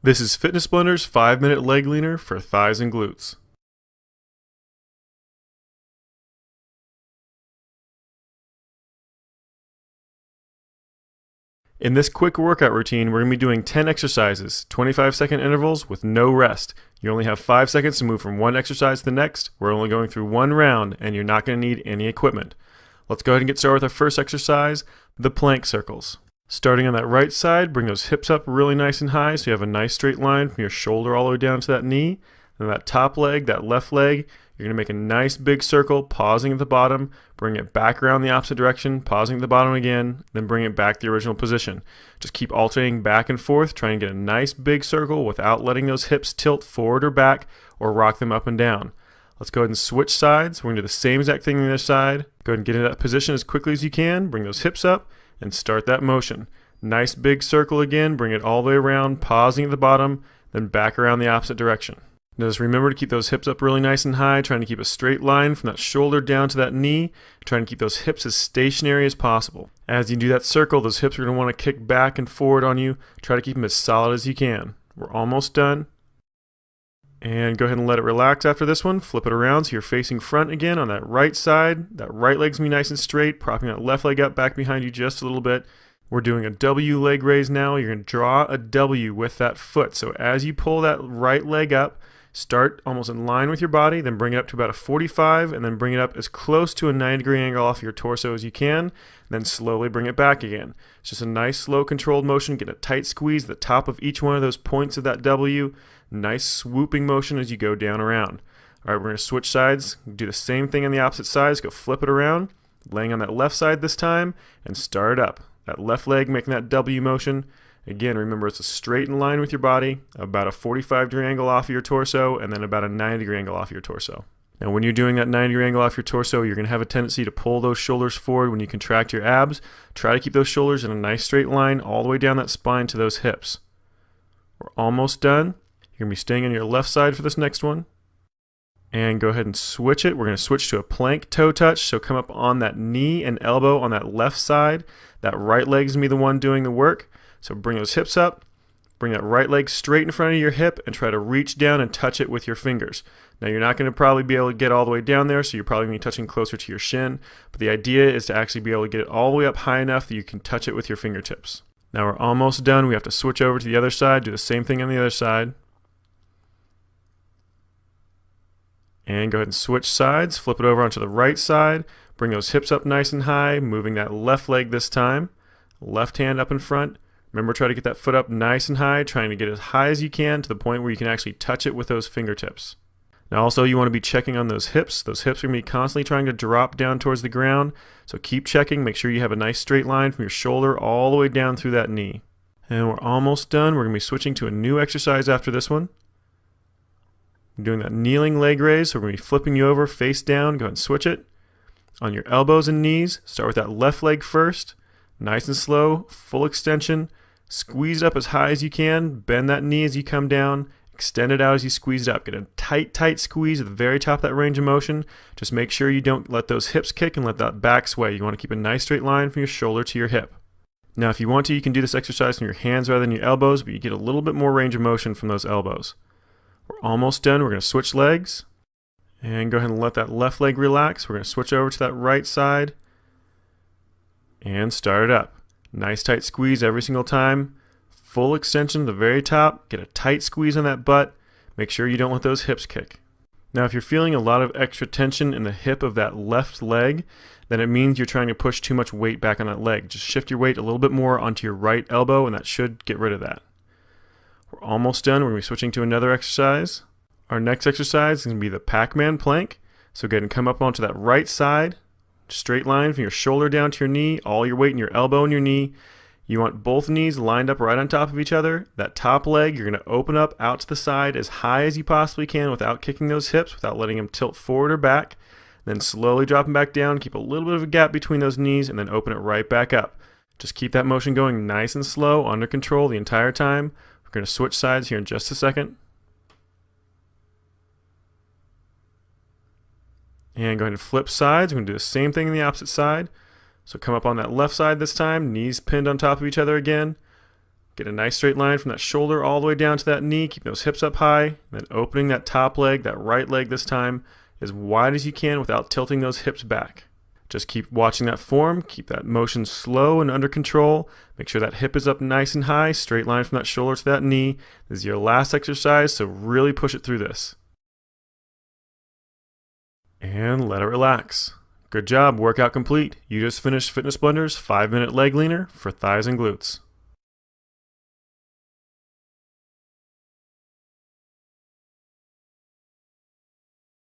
This is Fitness Blender's 5-minute leg leaner for thighs and glutes. In this quick workout routine, we're going to be doing 10 exercises, 25-second intervals with no rest. You only have 5 seconds to move from one exercise to the next. We're only going through one round, and you're not going to need any equipment. Let's go ahead and get started with our first exercise, the plank circles. Starting on that right side, bring those hips up really nice and high so you have a nice straight line from your shoulder all the way down to that knee. And that top leg, that left leg, you're going to make a nice big circle, pausing at the bottom, bring it back around the opposite direction, pausing at the bottom again, then bring it back to the original position. Just keep alternating back and forth, trying to get a nice big circle without letting those hips tilt forward or back or rock them up and down. Let's go ahead and switch sides. We're going to do the same exact thing on the other side. Go ahead and get into that position as quickly as you can. Bring those hips up and start that motion. Nice big circle again, bring it all the way around, pausing at the bottom, then back around the opposite direction. Now just remember to keep those hips up really nice and high, trying to keep a straight line from that shoulder down to that knee, trying to keep those hips as stationary as possible. As you do that circle, those hips are going to want to kick back and forward on you. Try to keep them as solid as you can. We're almost done. And go ahead and let it relax after this one. Flip it around so you're facing front again on that right side. That right leg's going to be nice and straight, propping that left leg up back behind you just a little bit. We're doing a W leg raise now. You're going to draw a W with that foot. So as you pull that right leg up, start almost in line with your body, then bring it up to about a 45, and then bring it up as close to a 90-degree angle off your torso as you can, and then slowly bring it back again. It's just a nice, slow, controlled motion. Get a tight squeeze at the top of each one of those points of that W. Nice swooping motion as you go down around. All right, we're going to switch sides. Do the same thing on the opposite sides. Go flip it around, laying on that left side this time, and start up. That left leg making that W motion. Again, remember it's a straight in line with your body, about a 45-degree angle off of your torso, and then about a 90-degree angle off your torso. Now when you're doing that 90-degree angle off your torso, you're going to have a tendency to pull those shoulders forward when you contract your abs. Try to keep those shoulders in a nice straight line all the way down that spine to those hips. We're almost done. You're going to be staying on your left side for this next one. And go ahead and switch it. We're going to switch to a plank toe touch. So come up on that knee and elbow on that left side. That right leg's going to be the one doing the work. So bring those hips up. Bring that right leg straight in front of your hip and try to reach down and touch it with your fingers. Now you're not going to probably be able to get all the way down there, so you're probably going to be touching closer to your shin. But the idea is to actually be able to get it all the way up high enough that you can touch it with your fingertips. Now we're almost done. We have to switch over to the other side. Do the same thing on the other side. And go ahead and switch sides, flip it over onto the right side, bring those hips up nice and high, moving that left leg this time, left hand up in front. Remember, try to get that foot up nice and high, trying to get as high as you can to the point where you can actually touch it with those fingertips. Now also you want to be checking on those hips. Those hips are going to be constantly trying to drop down towards the ground, so keep checking, make sure you have a nice straight line from your shoulder all the way down through that knee. And we're almost done. We're going to be switching to a new exercise after this one. Doing that kneeling leg raise, so we're going to be flipping you over face down. Go ahead and switch it. On your elbows and knees, start with that left leg first. Nice and slow, full extension. Squeeze it up as high as you can. Bend that knee as you come down. Extend it out as you squeeze it up. Get a tight, tight squeeze at the very top of that range of motion. Just make sure you don't let those hips kick and let that back sway. You want to keep a nice straight line from your shoulder to your hip. Now if you want to, you can do this exercise from your hands rather than your elbows, but you get a little bit more range of motion from those elbows. We're almost done. We're going to switch legs and go ahead and let that left leg relax. We're going to switch over to that right side and start it up. Nice tight squeeze every single time. Full extension to the very top. Get a tight squeeze on that butt. Make sure you don't let those hips kick. Now if you're feeling a lot of extra tension in the hip of that left leg, then it means you're trying to push too much weight back on that leg. Just shift your weight a little bit more onto your right elbow and that should get rid of that. We're almost done. We're going to be switching to another exercise. Our next exercise is going to be the Pac-Man plank. So go ahead and come up onto that right side. Straight line from your shoulder down to your knee. All your weight in your elbow and your knee. You want both knees lined up right on top of each other. That top leg, you're going to open up out to the side as high as you possibly can without kicking those hips, without letting them tilt forward or back. Then slowly drop them back down. Keep a little bit of a gap between those knees and then open it right back up. Just keep that motion going nice and slow, under control the entire time. We're going to switch sides here in just a second. And go ahead and flip sides. We're going to do the same thing on the opposite side. So come up on that left side this time, knees pinned on top of each other again. Get a nice straight line from that shoulder all the way down to that knee. Keep those hips up high. Then opening that top leg, that right leg this time, as wide as you can without tilting those hips back. Just keep watching that form. Keep that motion slow and under control. Make sure that hip is up nice and high. Straight line from that shoulder to that knee. This is your last exercise, so really push it through this. And let it relax. Good job, workout complete. You just finished Fitness Blender's 5-minute leg leaner for thighs and glutes.